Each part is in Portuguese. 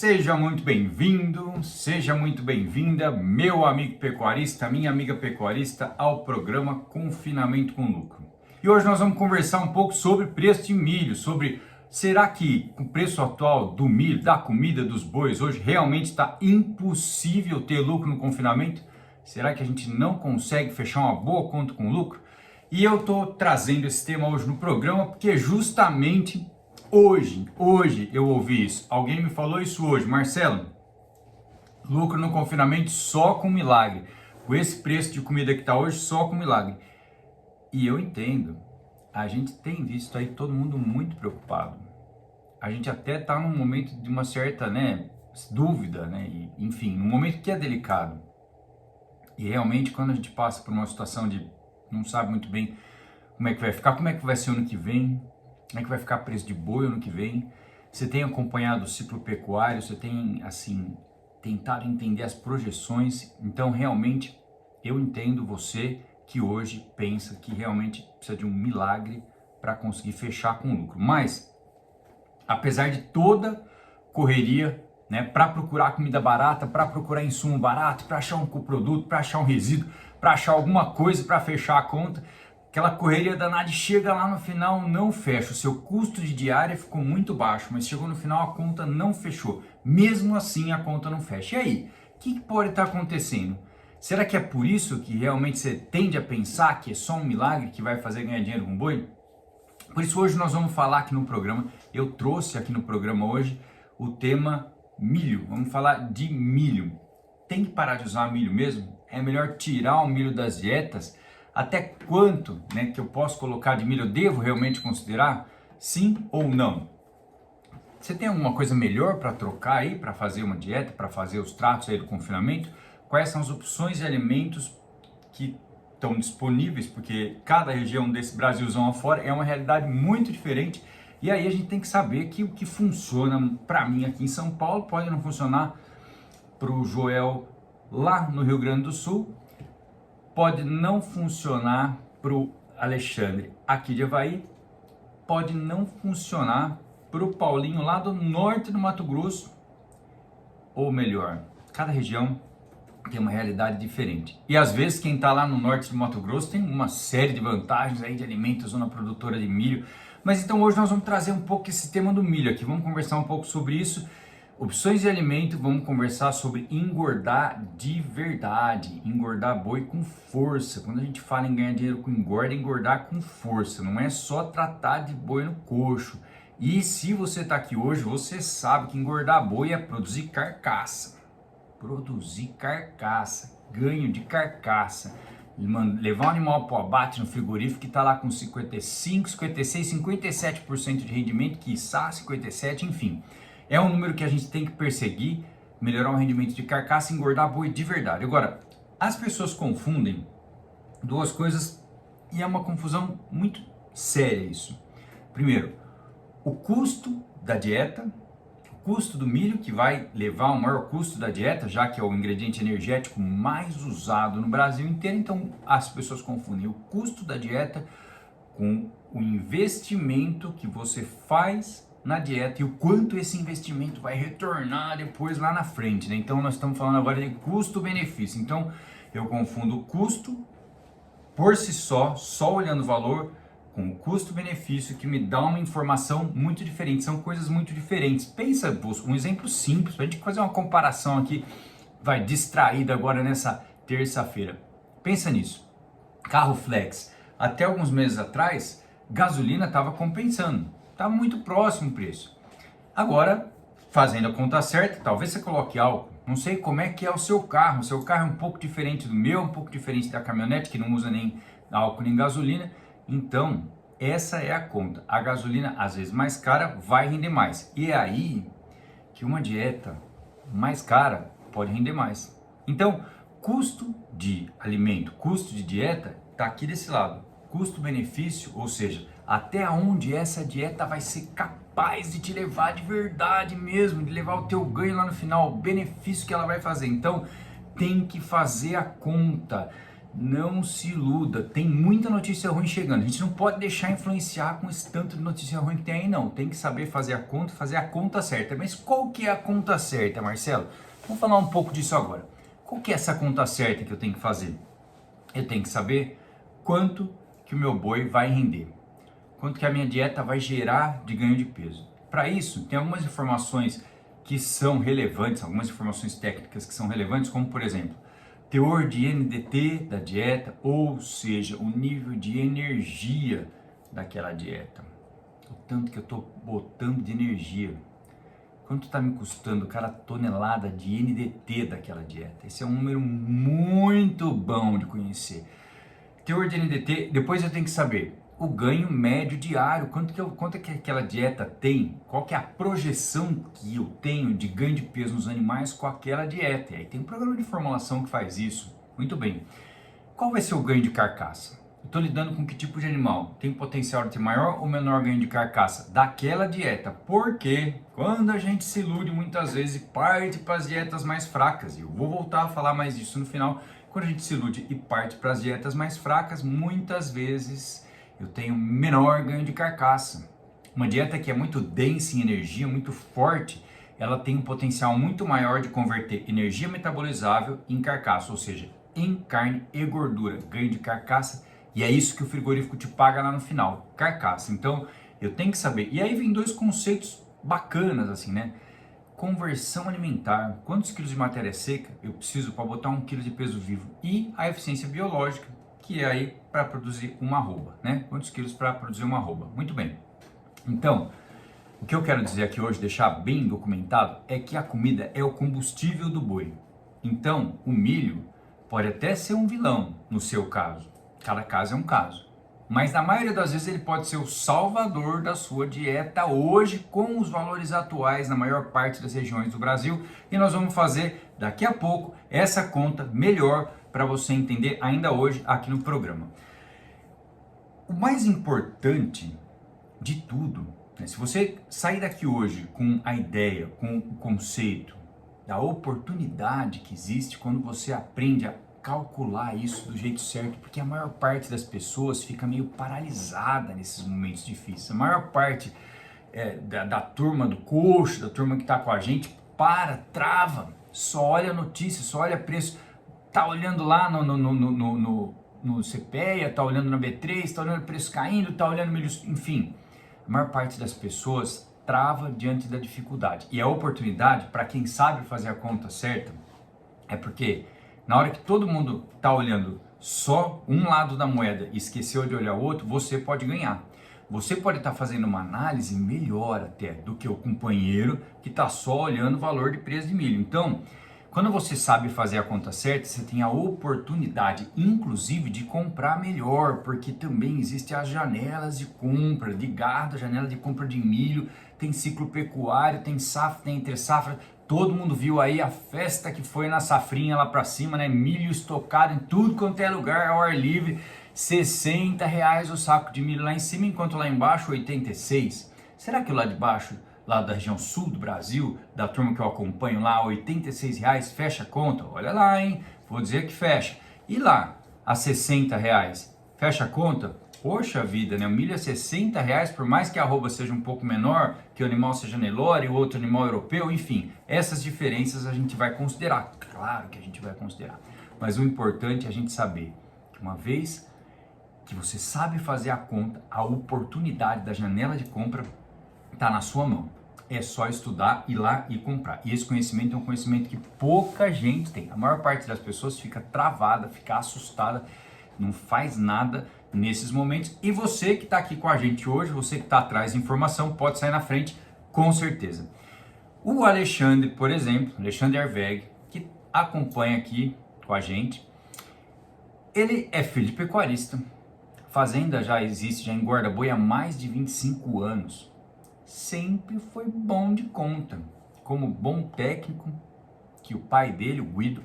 Seja muito bem-vindo, seja muito bem-vinda, meu amigo pecuarista, minha amiga pecuarista, ao programa Confinamento com Lucro. E hoje nós vamos conversar um pouco sobre preço de milho, sobre será que com o preço atual do milho, da comida, dos bois, hoje realmente está impossível ter lucro no confinamento? Será que a gente não consegue fechar uma boa conta com lucro? E eu estou trazendo esse tema hoje no programa porque justamente Hoje eu ouvi isso. Alguém me falou isso hoje. Marcelo, lucro no confinamento só com milagre. Com esse preço de comida que está hoje, só com milagre. E eu entendo. A gente tem visto aí todo mundo muito preocupado. A gente até está num momento de uma certa, dúvida, E, enfim, num momento que é delicado. E realmente quando a gente passa por uma situação de não sabe muito bem como é que vai ficar, como é que vai ser ano que vem, como é que vai ficar o preço de boi ano que vem? Você tem acompanhado o ciclo pecuário, você tem, assim, tentado entender as projeções. Então, realmente, eu entendo você que hoje pensa que realmente precisa de um milagre para conseguir fechar com lucro. Mas, apesar de toda correria, para procurar comida barata, para procurar insumo barato, para achar um coproduto, para achar um resíduo, para achar alguma coisa para fechar a conta, aquela correria danada, chega lá no final, não fecha. O seu custo de diária ficou muito baixo, mas chegou no final, a conta não fechou. Mesmo assim, a conta não fecha. E aí, o que pode estar acontecendo? Será que é por isso que realmente você tende a pensar que é só um milagre que vai fazer ganhar dinheiro com boi? Por isso, hoje nós vamos falar aqui no programa, eu trouxe aqui no programa hoje o tema milho. Vamos falar de milho. Tem que parar de usar milho mesmo? É melhor tirar o milho das dietas? Até quanto que eu posso colocar de milho eu devo realmente considerar? Sim ou não? Você tem alguma coisa melhor para trocar aí, para fazer uma dieta, para fazer os tratos aí do confinamento? Quais são as opções de alimentos que estão disponíveis? Porque cada região desse Brasilzão afora é uma realidade muito diferente. E aí a gente tem que saber que o que funciona para mim aqui em São Paulo pode não funcionar para o Joel lá no Rio Grande do Sul. Pode não funcionar para o Alexandre aqui de Avaí, pode não funcionar para o Paulinho lá do norte do Mato Grosso, ou melhor, cada região tem uma realidade diferente. E às vezes quem está lá no norte do Mato Grosso tem uma série de vantagens aí de alimentos, zona produtora de milho. Mas então hoje nós vamos trazer um pouco esse tema do milho aqui, vamos conversar um pouco sobre isso. Opções de alimento, vamos conversar sobre engordar de verdade, engordar boi com força. Quando a gente fala em ganhar dinheiro com engorda, engordar com força, não é só tratar de boi no coxo. E se você está aqui hoje, você sabe que engordar boi é produzir carcaça. Produzir carcaça, ganho de carcaça. Levar um animal para o abate no frigorífico que está lá com 55, 56, 57% de rendimento, quiçá 57%, enfim. É um número que a gente tem que perseguir, melhorar o rendimento de carcaça e engordar boi de verdade. Agora, as pessoas confundem duas coisas e é uma confusão muito séria isso. Primeiro, o custo da dieta, o custo do milho, que vai levar ao maior custo da dieta, já que é o ingrediente energético mais usado no Brasil inteiro. Então, as pessoas confundem o custo da dieta com o investimento que você faz na dieta e o quanto esse investimento vai retornar depois lá na frente, Então nós estamos falando agora de custo-benefício. Então eu confundo o custo por si só olhando o valor, com o custo-benefício, que me dá uma informação muito diferente. São coisas muito diferentes. Pensa, um exemplo simples, para a gente fazer uma comparação aqui, vai distraído agora nessa terça-feira. Pensa nisso. Carro flex. Até alguns meses atrás, gasolina estava compensando. Está muito próximo o preço. Agora, fazendo a conta certa, talvez você coloque álcool. Não sei como é que é o seu carro. O seu carro é um pouco diferente do meu, um pouco diferente da caminhonete, que não usa nem álcool nem gasolina. Então, essa é a conta. A gasolina, às vezes mais cara, vai render mais. E é aí que uma dieta mais cara pode render mais. Então, custo de alimento, custo de dieta, está aqui desse lado. Custo-benefício, ou seja, até onde essa dieta vai ser capaz de te levar de verdade mesmo, de levar o teu ganho lá no final, o benefício que ela vai fazer. Então, tem que fazer a conta. Não se iluda, tem muita notícia ruim chegando. A gente não pode deixar influenciar com esse tanto de notícia ruim que tem aí, não. Tem que saber fazer a conta certa. Mas qual que é a conta certa, Marcelo? Vamos falar um pouco disso agora. Qual que é essa conta certa que eu tenho que fazer? Eu tenho que saber quanto que o meu boi vai render, quanto que a minha dieta vai gerar de ganho de peso. Para isso, tem algumas informações que são relevantes, algumas informações técnicas que são relevantes, como por exemplo, teor de NDT da dieta, ou seja, o nível de energia daquela dieta. O tanto que eu estou botando de energia. Quanto está me custando cada tonelada de NDT daquela dieta? Esse é um número muito bom de conhecer. Teor de NDT, depois eu tenho que saber o ganho médio diário, quanto que aquela dieta tem, qual que é a projeção que eu tenho de ganho de peso nos animais com aquela dieta. E aí tem um programa de formulação que faz isso. Muito bem. Qual vai ser o ganho de carcaça? Estou lidando com que tipo de animal? Tem potencial de ter maior ou menor ganho de carcaça daquela dieta? Porque quando a gente se ilude muitas vezes parte para as dietas mais fracas, e eu vou voltar a falar mais disso no final, quando a gente se ilude e parte para as dietas mais fracas, muitas vezes eu tenho menor ganho de carcaça. Uma dieta que é muito densa em energia, muito forte, ela tem um potencial muito maior de converter energia metabolizável em carcaça, ou seja, em carne e gordura, ganho de carcaça, e é isso que o frigorífico te paga lá no final, carcaça. Então, eu tenho que saber. E aí vem dois conceitos bacanas assim, né? Conversão alimentar, quantos quilos de matéria seca eu preciso para botar 1 quilo de peso vivo, e a eficiência biológica, que é aí para produzir uma arroba, né? Quantos quilos para produzir uma arroba? Muito bem. Então, o que eu quero dizer aqui hoje, deixar bem documentado, é que a comida é o combustível do boi. Então, o milho pode até ser um vilão no seu caso. Cada caso é um caso. Mas na maioria das vezes ele pode ser o salvador da sua dieta hoje, com os valores atuais na maior parte das regiões do Brasil. E nós vamos fazer daqui a pouco essa conta melhor para você entender ainda hoje aqui no programa. O mais importante de tudo, né, se você sair daqui hoje com a ideia, com o conceito da oportunidade que existe quando você aprende a calcular isso do jeito certo, porque a maior parte das pessoas fica meio paralisada nesses momentos difíceis. A maior parte da turma do coach, da turma que está com a gente, trava, só olha a notícia, só olha preço, tá olhando lá no CPEA, tá olhando na B3, tá olhando o preço caindo, tá olhando milho, enfim. A maior parte das pessoas trava diante da dificuldade. E a oportunidade, para quem sabe fazer a conta certa, é porque na hora que todo mundo está olhando só um lado da moeda e esqueceu de olhar o outro, você pode ganhar. Você pode estar fazendo uma análise melhor até do que o companheiro que está só olhando o valor de preço de milho. Então, quando você sabe fazer a conta certa, você tem a oportunidade, inclusive, de comprar melhor, porque também existem as janelas de compra de gado, janela de compra de milho, tem ciclo pecuário, tem safra, tem entre safra. Todo mundo viu aí a festa que foi na safrinha lá pra cima, né? Milho estocado em tudo quanto é lugar, ao ar livre. R$60 o saco de milho lá em cima, enquanto lá embaixo 86. Será que lá de baixo, lá da região sul do Brasil, da turma que eu acompanho lá, R$86, fecha a conta? Olha lá, hein? Vou dizer que fecha. E lá, a R$60, fecha a conta? Poxa vida, né? O milho é R$60, por mais que a arroba seja um pouco menor, que o animal seja Nelore e o outro animal europeu, enfim, essas diferenças a gente vai considerar. Claro que a gente vai considerar. Mas o importante é a gente saber que uma vez que você sabe fazer a conta, a oportunidade da janela de compra está na sua mão. É só estudar, ir lá e comprar. E esse conhecimento é um conhecimento que pouca gente tem. A maior parte das pessoas fica travada, fica assustada, não faz nada nesses momentos. E você que está aqui com a gente hoje, você que está atrás de informação, pode sair na frente com certeza. O Alexandre, por exemplo, Alexandre Arveg, que acompanha aqui com a gente, ele é filho de pecuarista. Fazenda já existe, já engorda boi há mais de 25 anos. Sempre foi bom de conta. Como bom técnico, que o pai dele, o Guido,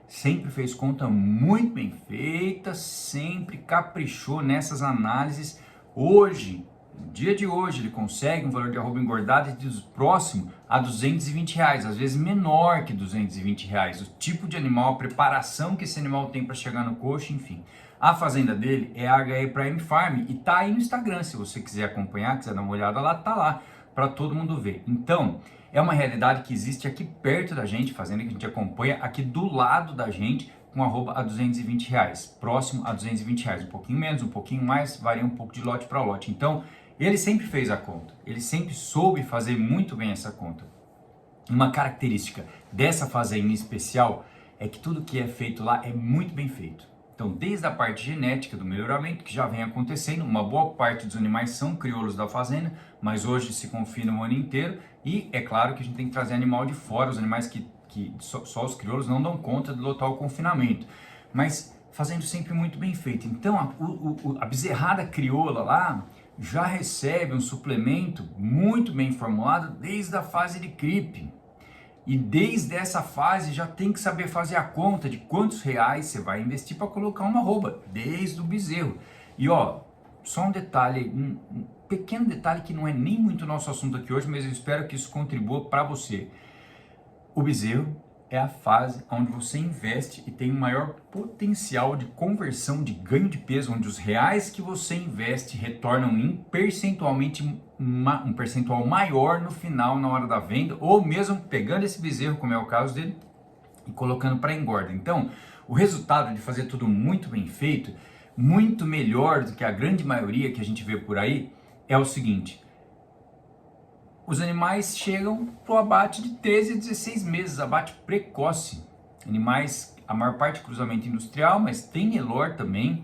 sempre fez conta muito bem feita, sempre caprichou nessas análises. Hoje, no dia de hoje ele consegue um valor de arroba engordado próximo a R$220, às vezes menor que R$220. O tipo de animal, a preparação que esse animal tem para chegar no coxo, enfim. A fazenda dele é a HE Prime Farm e tá aí no Instagram, se você quiser acompanhar, quiser dar uma olhada lá, tá lá para todo mundo ver. Então, é uma realidade que existe aqui perto da gente, fazenda que a gente acompanha aqui do lado da gente, com arroba a R$220, próximo a R$220, um pouquinho menos, um pouquinho mais, varia um pouco de lote para lote. Então, ele sempre fez a conta, ele sempre soube fazer muito bem essa conta. Uma característica dessa fazenda em especial é que tudo que é feito lá é muito bem feito. Então, desde a parte genética do melhoramento, que já vem acontecendo, uma boa parte dos animais são crioulos da fazenda, mas hoje se confinam o ano inteiro, e é claro que a gente tem que trazer animal de fora, os animais que só os crioulos não dão conta de lotar o confinamento, mas fazendo sempre muito bem feito. Então, a bezerrada crioula lá já recebe um suplemento muito bem formulado desde a fase de cripe. E desde essa fase já tem que saber fazer a conta de quantos reais você vai investir para colocar uma arroba, desde o bezerro. E ó, só um detalhe, um pequeno detalhe que não é nem muito nosso assunto aqui hoje, mas eu espero que isso contribua para você. O bezerro é a fase onde você investe e tem o maior potencial de conversão, de ganho de peso, onde os reais que você investe retornam em percentualmente um percentual maior no final, na hora da venda, ou mesmo pegando esse bezerro, como é o caso dele, e colocando para engorda. Então, o resultado de fazer tudo muito bem feito, muito melhor do que a grande maioria que a gente vê por aí, é o seguinte: os animais chegam para o abate de 13 a 16 meses, abate precoce. Animais, a maior parte cruzamento industrial, mas tem Nelore também,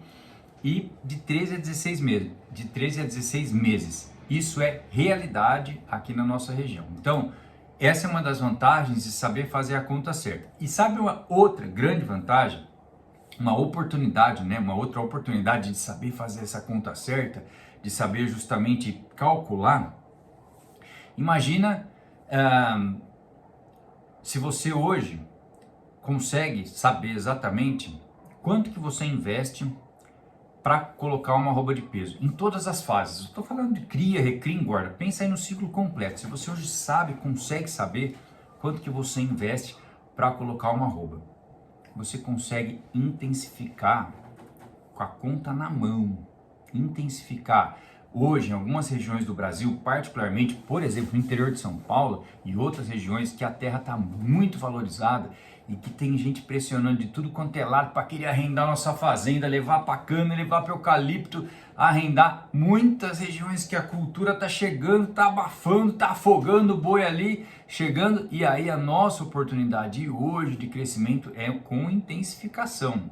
e de 13 a 16 meses. De 13 a 16 meses. Isso é realidade aqui na nossa região. Então, essa é uma das vantagens de saber fazer a conta certa. E sabe uma outra grande vantagem? Uma oportunidade, né? Uma outra oportunidade de saber fazer essa conta certa, de saber justamente calcular. Imagina se você hoje consegue saber exatamente quanto que você investe para colocar uma arroba de peso em todas as fases. Estou falando de cria, recria, engorda. Pensa aí no ciclo completo. Se você hoje sabe, consegue saber quanto que você investe para colocar uma arroba, você consegue intensificar com a conta na mão. Intensificar. Hoje, em algumas regiões do Brasil, particularmente, por exemplo, no interior de São Paulo e outras regiões que a terra está muito valorizada e que tem gente pressionando de tudo quanto é lado para querer arrendar nossa fazenda, levar para cana, levar para eucalipto, arrendar. Muitas regiões que a cultura está chegando, está abafando, está afogando o boi ali, chegando. E aí a nossa oportunidade hoje de crescimento é com intensificação.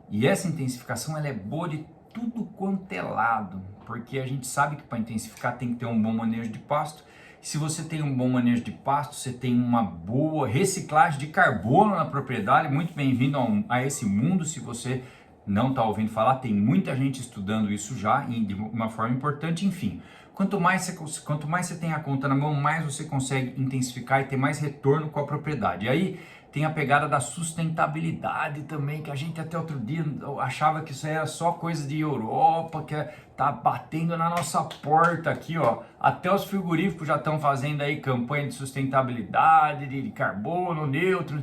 E essa intensificação ela é boa de tudo quanto é lado, porque a gente sabe que para intensificar tem que ter um bom manejo de pasto. Se você tem um bom manejo de pasto, você tem uma boa reciclagem de carbono na propriedade. Muito bem-vindo a esse mundo. Se você não está ouvindo falar, tem muita gente estudando isso já de uma forma importante. Enfim, quanto mais você tem a conta na mão, mais você consegue intensificar e ter mais retorno com a propriedade. E aí tem a pegada da sustentabilidade também, que a gente até outro dia achava que isso era só coisa de Europa, que tá batendo na nossa porta aqui, ó. Até os frigoríficos já estão fazendo aí campanha de sustentabilidade, de carbono neutro.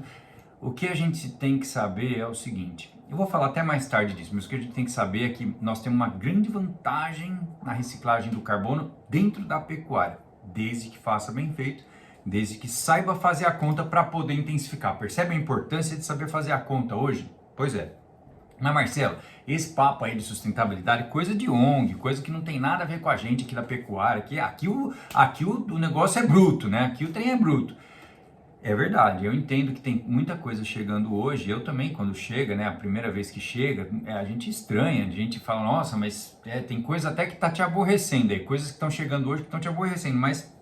O que a gente tem que saber é o seguinte, eu vou falar até mais tarde disso, mas o que a gente tem que saber é que nós temos uma grande vantagem na reciclagem do carbono dentro da pecuária, desde que faça bem feito, desde que saiba fazer a conta para poder intensificar. Percebe a importância de saber fazer a conta hoje? Pois é. Mas Marcelo, esse papo aí de sustentabilidade, coisa de ONG, coisa que não tem nada a ver com a gente aqui da pecuária, aqui o negócio é bruto, né? Aqui o trem é bruto. É verdade, eu entendo que tem muita coisa chegando hoje, eu também quando chega, né, a primeira vez que chega, a gente estranha, a gente fala, nossa, mas tem coisa até que tá te aborrecendo aí, coisas que estão chegando hoje que estão te aborrecendo, mas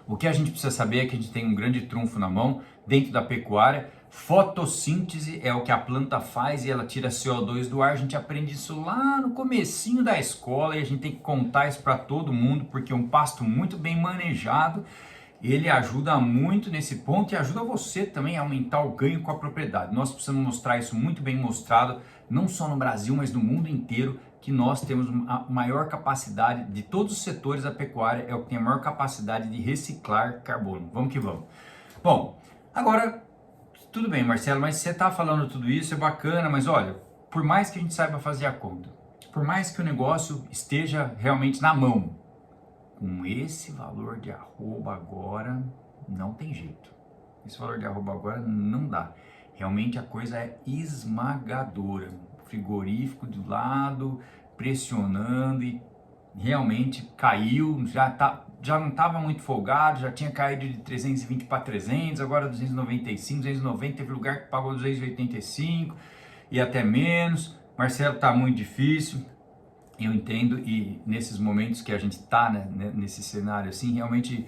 o que a gente precisa saber é que a gente tem um grande trunfo na mão dentro da pecuária. Fotossíntese é o que a planta faz e ela tira CO2 do ar. A gente aprende isso lá no comecinho da escola e a gente tem que contar isso para todo mundo, porque um pasto muito bem manejado, ele ajuda muito nesse ponto e ajuda você também a aumentar o ganho com a propriedade. Nós precisamos mostrar isso muito bem mostrado, não só no Brasil, mas no mundo inteiro, que nós temos a maior capacidade de todos os setores da pecuária, é o que tem a maior capacidade de reciclar carbono. Vamos que vamos. Bom, agora, tudo bem, Marcelo, mas você está falando tudo isso, é bacana, mas olha, por mais que a gente saiba fazer a conta, por mais que o negócio esteja realmente na mão, com esse valor de arroba agora, não tem jeito. Esse valor de arroba agora não dá. Realmente a coisa é esmagadora. Frigorífico do lado, pressionando e realmente caiu, já não estava muito folgado, já tinha caído de 320 para 300, agora 295, 290, teve lugar que pagou 285 e até menos. Marcelo, tá muito difícil, eu entendo, e nesses momentos que a gente tá, né, nesse cenário assim, realmente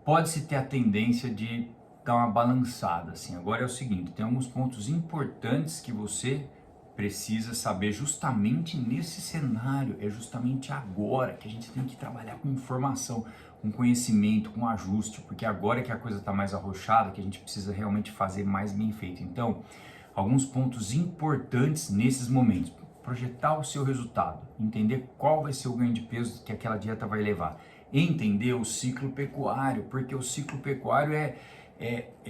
pode-se ter a tendência de dar uma balançada, assim. Agora é o seguinte, tem alguns pontos importantes que você precisa saber justamente nesse cenário, é justamente agora que a gente tem que trabalhar com informação, com conhecimento, com ajuste, porque agora é que a coisa está mais arrochada, que a gente precisa realmente fazer mais bem feito. Então, alguns pontos importantes nesses momentos: projetar o seu resultado, entender qual vai ser o ganho de peso que aquela dieta vai levar, entender o ciclo pecuário, porque o ciclo pecuário é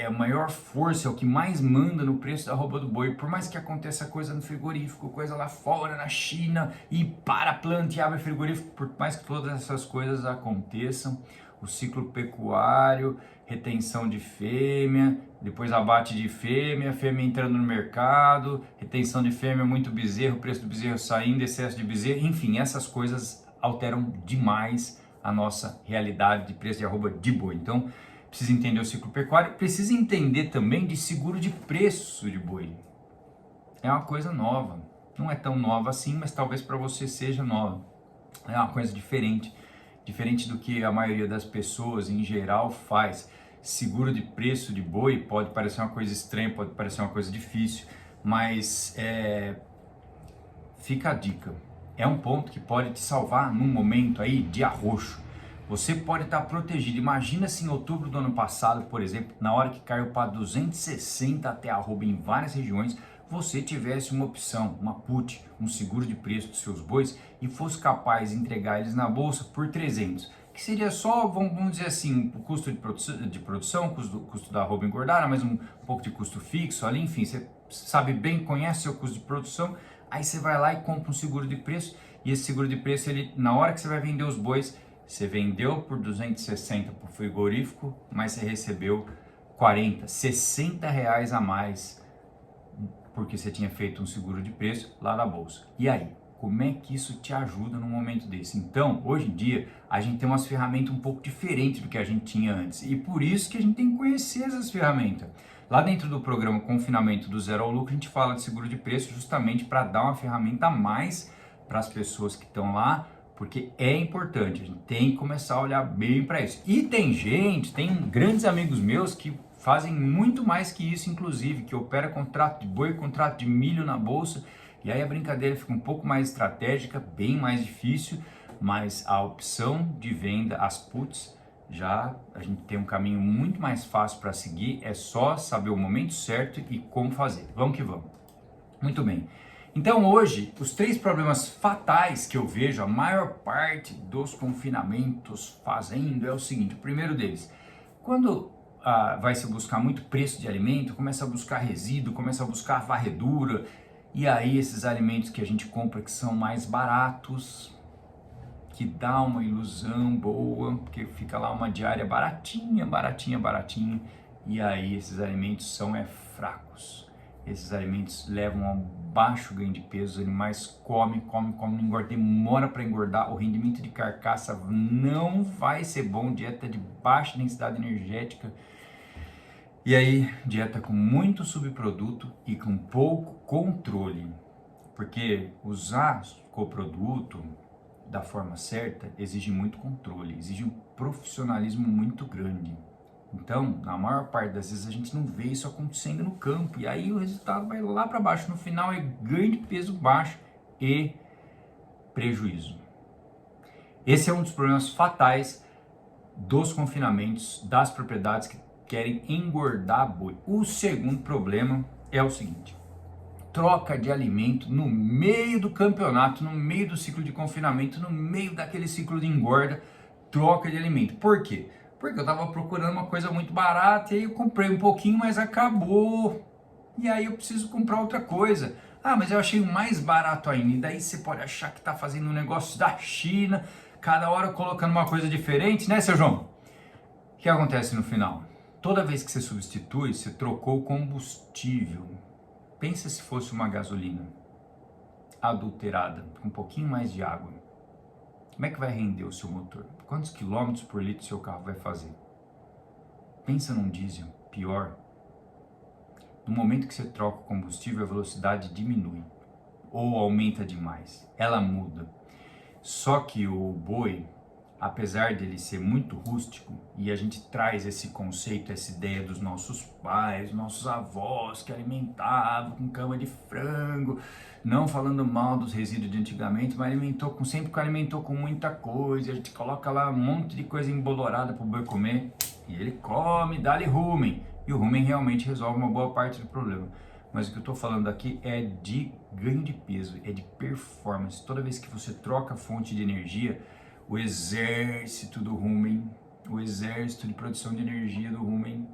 a maior força, é o que mais manda no preço da arroba do boi. Por mais que aconteça coisa no frigorífico, coisa lá fora, na China, e para a planta e abre frigorífico, por mais que todas essas coisas aconteçam, o ciclo pecuário, retenção de fêmea, depois abate de fêmea, fêmea entrando no mercado, retenção de fêmea, muito bezerro, preço do bezerro saindo, excesso de bezerro, enfim, essas coisas alteram demais a nossa realidade de preço de arroba de boi. Então, precisa entender o ciclo pecuário, precisa entender também de seguro de preço de boi. É uma coisa nova, não é tão nova assim, mas talvez para você seja nova. É uma coisa diferente do que a maioria das pessoas em geral faz. Seguro de preço de boi pode parecer uma coisa estranha, pode parecer uma coisa difícil, mas fica a dica. É um ponto que pode te salvar num momento aí de arroxo. Você pode estar protegido. Imagina se em outubro do ano passado, por exemplo, na hora que caiu para 260 até arroba em várias regiões, você tivesse uma opção, uma put, um seguro de preço dos seus bois e fosse capaz de entregar eles na bolsa por 300, que seria só, vamos dizer assim, o custo de produção, custo da arroba engordada, mais um pouco de custo fixo ali, enfim, você sabe bem, conhece seu custo de produção, aí você vai lá e compra um seguro de preço, e esse seguro de preço, ele, na hora que você vai vender os bois, você vendeu por 260 para o frigorífico, mas você recebeu 40, 60 reais a mais, porque você tinha feito um seguro de preço lá na bolsa. E aí, como é que isso te ajuda num momento desse? Então, hoje em dia, a gente tem umas ferramentas um pouco diferentes do que a gente tinha antes. E por isso que a gente tem que conhecer essas ferramentas. Lá dentro do programa Confinamento do Zero ao Lucro, a gente fala de seguro de preço justamente para dar uma ferramenta a mais para as pessoas que estão lá, porque é importante, a gente tem que começar a olhar bem para isso. E tem grandes amigos meus que fazem muito mais que isso, inclusive, que opera contrato de boi, contrato de milho na bolsa, e aí a brincadeira fica um pouco mais estratégica, bem mais difícil, mas a opção de venda, as puts, já a gente tem um caminho muito mais fácil para seguir, é só saber o momento certo e como fazer. Vamos que vamos. Muito bem. Então hoje, os 3 problemas fatais que eu vejo a maior parte dos confinamentos fazendo é o seguinte: o primeiro deles, quando vai se buscar muito preço de alimento, começa a buscar resíduo, começa a buscar varredura, e aí esses alimentos que a gente compra que são mais baratos, que dá uma ilusão boa, porque fica lá uma diária baratinha, e aí esses alimentos são fracos. Esses alimentos levam a um baixo ganho de peso, os animais comem, não engordam, demora para engordar, o rendimento de carcaça não vai ser bom, dieta de baixa densidade energética, e aí dieta com muito subproduto e com pouco controle, porque usar coproduto da forma certa exige muito controle, exige um profissionalismo muito grande. Então, na maior parte das vezes a gente não vê isso acontecendo no campo, e aí o resultado vai lá para baixo. No final é ganho de peso baixo e prejuízo. Esse é um dos problemas fatais dos confinamentos das propriedades que querem engordar boi. O segundo problema é o seguinte: troca de alimento no meio do campeonato, no meio do ciclo de confinamento, no meio daquele ciclo de engorda, troca de alimento. Por quê? Porque eu estava procurando uma coisa muito barata e aí eu comprei um pouquinho, mas acabou. E aí eu preciso comprar outra coisa. Ah, mas eu achei o mais barato ainda. E daí você pode achar que está fazendo um negócio da China, cada hora colocando uma coisa diferente, né, seu João? O que acontece no final? Toda vez que você substitui, você trocou o combustível. Pensa se fosse uma gasolina adulterada, com um pouquinho mais de água. Como é que vai render o seu motor? Quantos quilômetros por litro seu carro vai fazer? Pensa num diesel, pior. No momento que você troca o combustível, a velocidade diminui ou aumenta demais. Ela muda. Só que o boi, apesar dele ser muito rústico, e a gente traz esse conceito, essa ideia dos nossos pais, nossos avós que alimentavam com cama de frango, não falando mal dos resíduos de antigamente, mas sempre alimentou com muita coisa, a gente coloca lá um monte de coisa embolorada para o boi comer, e ele come, dá-lhe rumen, e o rumen realmente resolve uma boa parte do problema. Mas o que eu estou falando aqui é de ganho de peso, é de performance. Toda vez que você troca a fonte de energia, o exército do rumen, o exército de produção de energia do rumen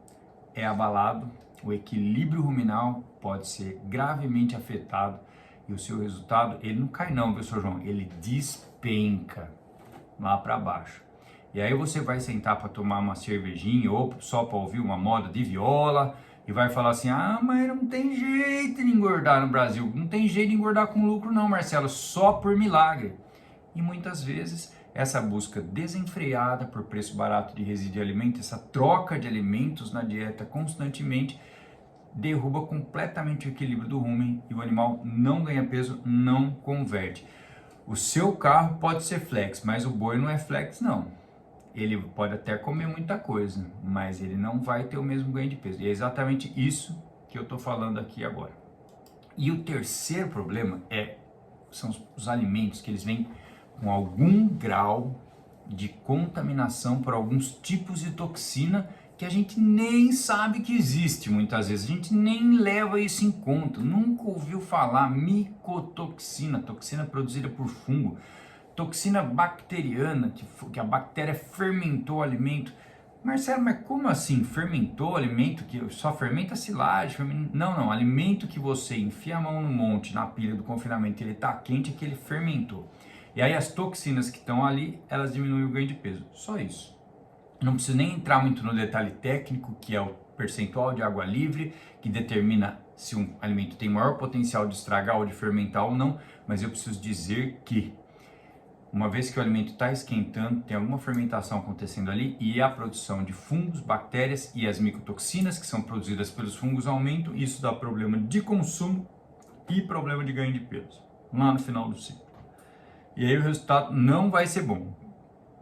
é abalado, o equilíbrio ruminal pode ser gravemente afetado e o seu resultado, ele não cai não, viu, Sr. João? Ele despenca lá para baixo. E aí você vai sentar para tomar uma cervejinha ou só para ouvir uma moda de viola e vai falar assim, ah, mas não tem jeito de engordar no Brasil, não tem jeito de engordar com lucro não, Marcelo, só por milagre. E muitas vezes essa busca desenfreada por preço barato de resíduo de alimento, essa troca de alimentos na dieta constantemente, derruba completamente o equilíbrio do rumen e o animal não ganha peso, não converte. O seu carro pode ser flex, mas o boi não é flex não. Ele pode até comer muita coisa, mas ele não vai ter o mesmo ganho de peso. E é exatamente isso que eu estou falando aqui agora. E o terceiro problema são os alimentos que eles vêm com algum grau de contaminação por alguns tipos de toxina que a gente nem sabe que existe muitas vezes, a gente nem leva isso em conta, nunca ouviu falar micotoxina, toxina produzida por fungo, toxina bacteriana, que a bactéria fermentou o alimento. Marcelo, mas como assim fermentou o alimento que só fermenta silagem? Não, alimento que você enfia a mão no monte, na pilha do confinamento, ele está quente, é que ele fermentou. E aí as toxinas que estão ali, elas diminuem o ganho de peso, só isso. Não preciso nem entrar muito no detalhe técnico, que é o percentual de água livre, que determina se um alimento tem maior potencial de estragar ou de fermentar ou não, mas eu preciso dizer que uma vez que o alimento está esquentando, tem alguma fermentação acontecendo ali e a produção de fungos, bactérias e as micotoxinas que são produzidas pelos fungos aumentam, isso dá problema de consumo e problema de ganho de peso lá no final do ciclo. E aí o resultado não vai ser bom.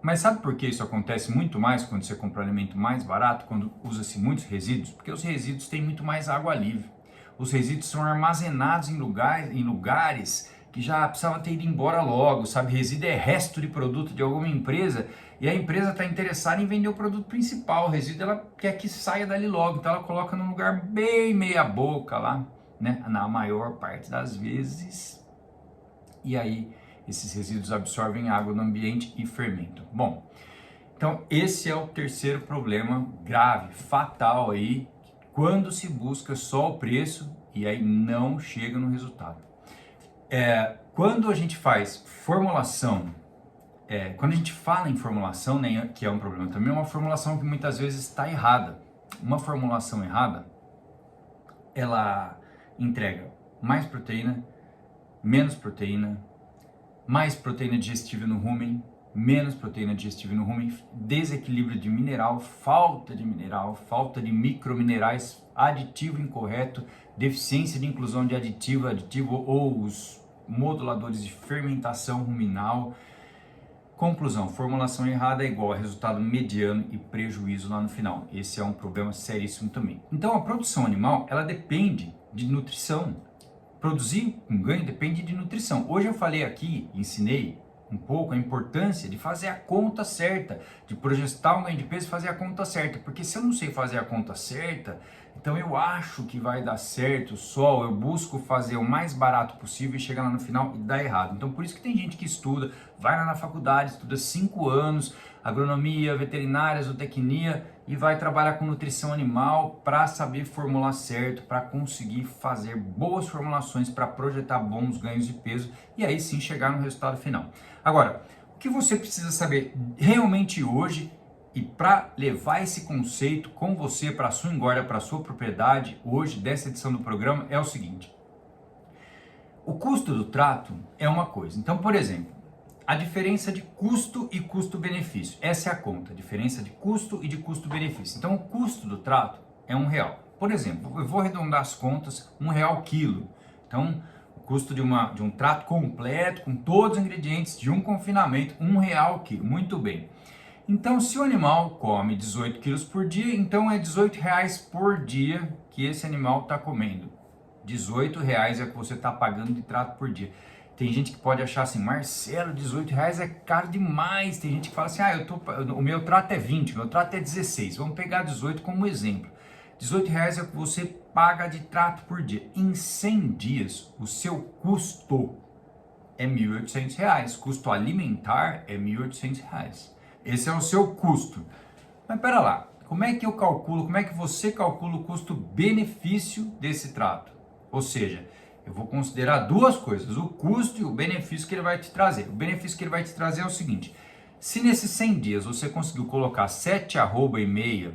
Mas sabe por que isso acontece muito mais quando você compra um alimento mais barato, quando usa-se muitos resíduos? Porque os resíduos têm muito mais água livre. Os resíduos são armazenados em lugares que já precisavam ter ido embora logo, sabe? Resíduo é resto de produto de alguma empresa e a empresa está interessada em vender o produto principal. O resíduo ela quer que saia dali logo, então ela coloca num lugar bem meia boca lá, né? Na maior parte das vezes. E aí esses resíduos absorvem água no ambiente e fermentam. Bom, então esse é o terceiro problema grave, fatal aí, quando se busca só o preço e aí não chega no resultado. Quando a gente faz formulação, quando a gente fala em formulação, né, que é um problema também, é uma formulação que muitas vezes está errada. Uma formulação errada, ela entrega mais proteína, menos proteína, mais proteína digestível no rumen, menos proteína digestível no rumen, desequilíbrio de mineral, falta de microminerais, aditivo incorreto, deficiência de inclusão de aditivo ou os moduladores de fermentação ruminal. Conclusão, formulação errada é igual a resultado mediano e prejuízo lá no final. Esse é um problema seríssimo também. Então a produção animal, ela depende de nutrição. Produzir um ganho depende de nutrição. Hoje eu falei aqui, ensinei um pouco a importância de fazer a conta certa, de projetar um ganho de peso e fazer a conta certa, porque se eu não sei fazer a conta certa, então eu acho que vai dar certo só, eu busco fazer o mais barato possível e chegar lá no final e dar errado. Então por isso que tem gente que estuda, vai lá na faculdade, estuda 5 anos, agronomia, veterinária, zootecnia e vai trabalhar com nutrição animal para saber formular certo, para conseguir fazer boas formulações, para projetar bons ganhos de peso e aí sim chegar no resultado final. Agora, o que você precisa saber realmente hoje e para levar esse conceito com você para a sua engorda, para a sua propriedade, hoje, dessa edição do programa, é o seguinte. O custo do trato é uma coisa. Então, por exemplo, a diferença de custo e custo-benefício. Essa é a conta, a diferença de custo e de custo-benefício. Então, o custo do trato é R$1. Por exemplo, eu vou arredondar as contas, R$1 o quilo. Então, o custo de um trato completo, com todos os ingredientes, de um confinamento, R$1 o quilo. Muito bem. Então, se o animal come 18 quilos por dia, então é R$18 por dia que esse animal está comendo. R$18 é o que você está pagando de trato por dia. Tem gente que pode achar assim, Marcelo, R$18 é caro demais. Tem gente que fala assim, o meu trato é 20, o meu trato é 16. Vamos pegar 18 como exemplo. R$18 é o que você paga de trato por dia. Em 100 dias, o seu custo é R$1.800. Custo alimentar é R$1.800. Esse é o seu custo. Mas pera lá, como é que eu calculo, como é que você calcula o custo-benefício desse trato? Ou seja, eu vou considerar duas coisas, o custo e o benefício que ele vai te trazer. O benefício que ele vai te trazer é o seguinte, se nesses 100 dias você conseguiu colocar 7 arroba e meia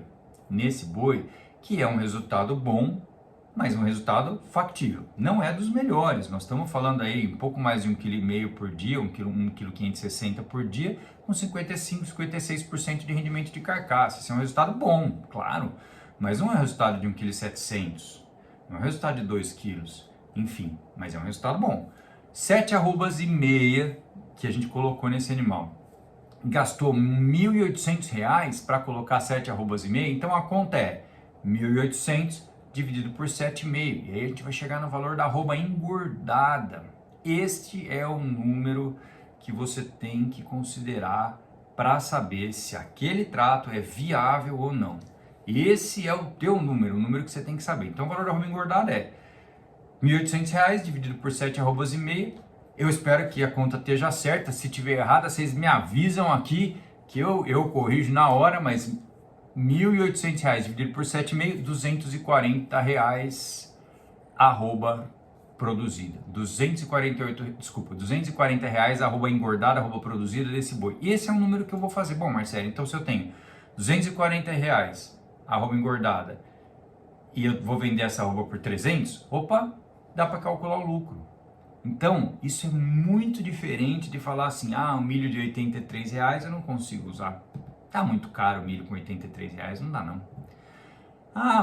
nesse boi, que é um resultado bom, mas um resultado factível. Não é dos melhores, nós estamos falando aí um pouco mais de 1,5 kg por dia, 1,560 kg por dia, com 55, 56% de rendimento de carcaça. Esse é um resultado bom, claro, mas não é o resultado de 1,7 kg, não é o resultado de 2 kg, enfim, mas é um resultado bom. 7 arrobas e meia que a gente colocou nesse animal. Gastou R$1.800 para colocar 7 arrobas e meia, então a conta é 1.800 dividido por 7,5. E aí a gente vai chegar no valor da arroba engordada. Este é o número que você tem que considerar para saber se aquele trato é viável ou não. Esse é o teu número, o número que você tem que saber. Então o valor da arroba engordada é R$1.800 dividido por 7 arrobas e meia. Eu espero que a conta esteja certa. Se tiver errada, vocês me avisam aqui que eu corrijo na hora, mas R$1.800 dividido por 7,5, R$240 arroba produzida. R$240 arroba engordada, arroba produzida desse boi. E esse é um número que eu vou fazer. Bom, Marcelo, então se eu tenho R$240 arroba engordada e eu vou vender essa arroba por 300, opa, dá para calcular o lucro. Então, isso é muito diferente de falar assim, um milho de R$83 eu não consigo usar. Tá muito caro o milho com R$83, não dá não.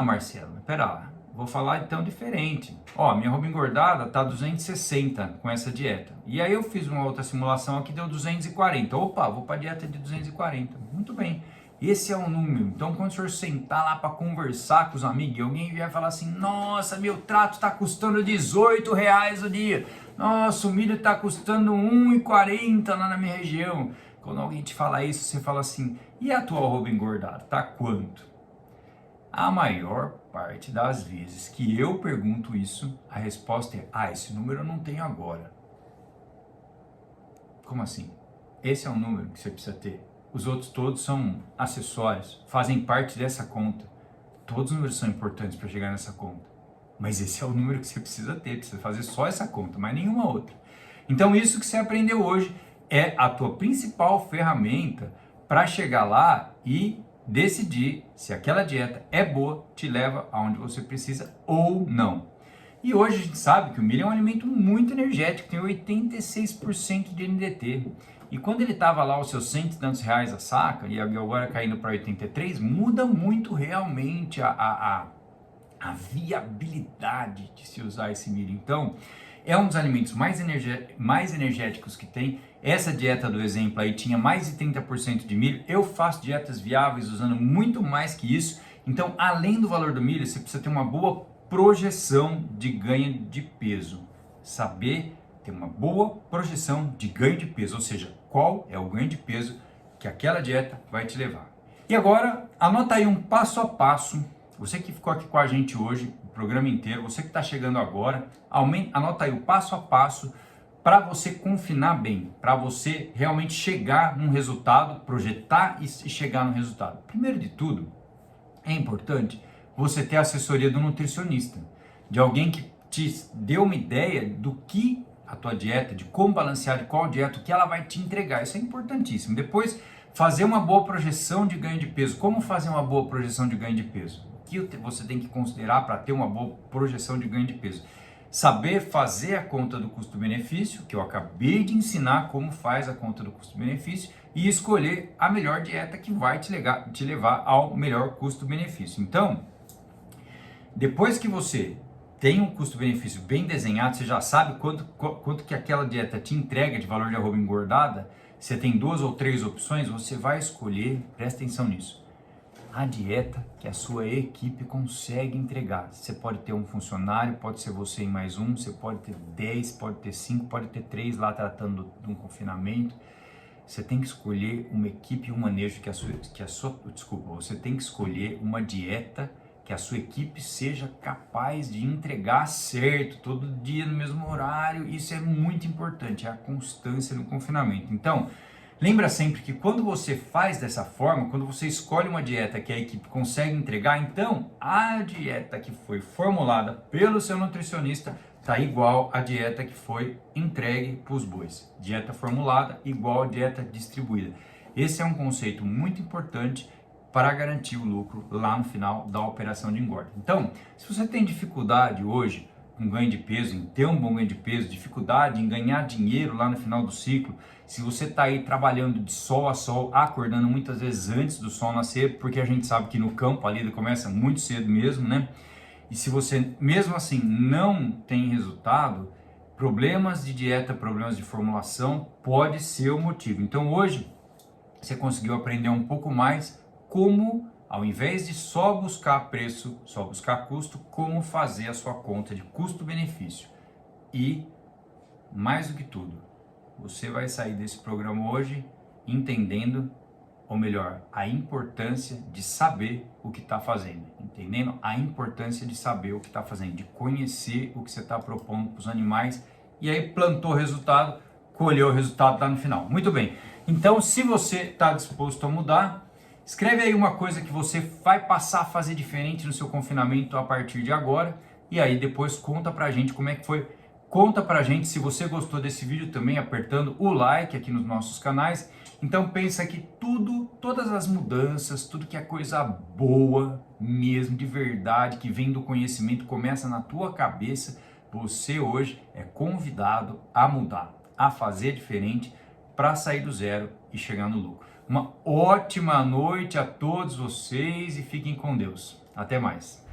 Marcelo, pera lá, vou falar então diferente. Minha arroba engordada tá 260 com essa dieta. E aí eu fiz uma outra simulação aqui, deu 240. Opa, vou para dieta de 240. Muito bem, esse é o número. Então quando o senhor sentar lá para conversar com os amigos e alguém vier falar assim, nossa, meu trato tá custando R$18 o dia. Nossa, o milho tá custando R$1,40 lá na minha região. Quando alguém te fala isso, você fala assim, e a tua arroba engordada, tá quanto? A maior parte das vezes que eu pergunto isso, a resposta é, esse número eu não tenho agora. Como assim? Esse é o número que você precisa ter. Os outros todos são acessórios, fazem parte dessa conta. Todos os números são importantes para chegar nessa conta. Mas esse é o número que você precisa ter, precisa fazer só essa conta, mas nenhuma outra. Então isso que você aprendeu hoje é a tua principal ferramenta para chegar lá e decidir se aquela dieta é boa, te leva aonde você precisa ou não. E hoje a gente sabe que o milho é um alimento muito energético, tem 86% de NDT. E quando ele estava lá os seus R$100 e tantos a saca, e agora caindo para 83, muda muito realmente a viabilidade de se usar esse milho. Então, é um dos alimentos mais energéticos que tem. Essa dieta do exemplo aí tinha mais de 30% de milho. Eu faço dietas viáveis usando muito mais que isso. Então, além do valor do milho, você precisa ter uma boa projeção de ganho de peso. Saber ter uma boa projeção de ganho de peso, ou seja, qual é o ganho de peso que aquela dieta vai te levar. E agora, anota aí um passo a passo. Você que ficou aqui com a gente hoje, o programa inteiro, você que está chegando agora, anota aí o passo a passo para você confinar bem, para você realmente chegar num resultado, projetar e chegar no resultado. Primeiro de tudo, é importante você ter a assessoria do nutricionista, de alguém que te dê uma ideia do que a tua dieta, de como balancear, de qual dieta, o que ela vai te entregar. Isso é importantíssimo. Depois, fazer uma boa projeção de ganho de peso. Como fazer uma boa projeção de ganho de peso? O que você tem que considerar para ter uma boa projeção de ganho de peso? Saber fazer a conta do custo-benefício, que eu acabei de ensinar como faz a conta do custo-benefício, e escolher a melhor dieta que vai te levar ao melhor custo-benefício. Então, depois que você tem um custo-benefício bem desenhado, você já sabe quanto que aquela dieta te entrega de valor de arroba engordada, você tem 2 ou 3 opções, você vai escolher, presta atenção nisso, a dieta que a sua equipe consegue entregar. Você pode ter um funcionário, pode ser você e mais um, você pode ter 10, pode ter 5, pode ter 3 lá tratando de um confinamento. Você tem que escolher uma equipe e um manejo você tem que escolher uma dieta que a sua equipe seja capaz de entregar certo, todo dia no mesmo horário. Isso é muito importante, é a constância no confinamento. Então, lembra sempre que quando você faz dessa forma, quando você escolhe uma dieta que a equipe consegue entregar, então a dieta que foi formulada pelo seu nutricionista está igual à dieta que foi entregue para os bois. Dieta formulada igual a dieta distribuída. Esse é um conceito muito importante para garantir o lucro lá no final da operação de engorda. Então, se você tem dificuldade hoje com ganho de peso, em ter um bom ganho de peso, dificuldade em ganhar dinheiro lá no final do ciclo, se você está aí trabalhando de sol a sol, acordando muitas vezes antes do sol nascer, porque a gente sabe que no campo a lida começa muito cedo mesmo, né? E se você mesmo assim não tem resultado, problemas de dieta, problemas de formulação pode ser o motivo. Então hoje você conseguiu aprender um pouco mais como, ao invés de só buscar preço, só buscar custo, como fazer a sua conta de custo-benefício. E, mais do que tudo, você vai sair desse programa hoje entendendo, ou melhor, a importância de saber o que está fazendo. Entendendo a importância de saber o que está fazendo, de conhecer o que você está propondo para os animais. E aí plantou o resultado, colheu o resultado lá no final. Muito bem. Então, se você está disposto a mudar, escreve aí uma coisa que você vai passar a fazer diferente no seu confinamento a partir de agora. E aí depois conta pra gente como é que foi. Conta pra gente se você gostou desse vídeo também, apertando o like aqui nos nossos canais. Então pensa que todas as mudanças, tudo que é coisa boa mesmo, de verdade, que vem do conhecimento, começa na tua cabeça. Você hoje é convidado a mudar, a fazer diferente para sair do zero e chegar no lucro. Uma ótima noite a todos vocês e fiquem com Deus. Até mais.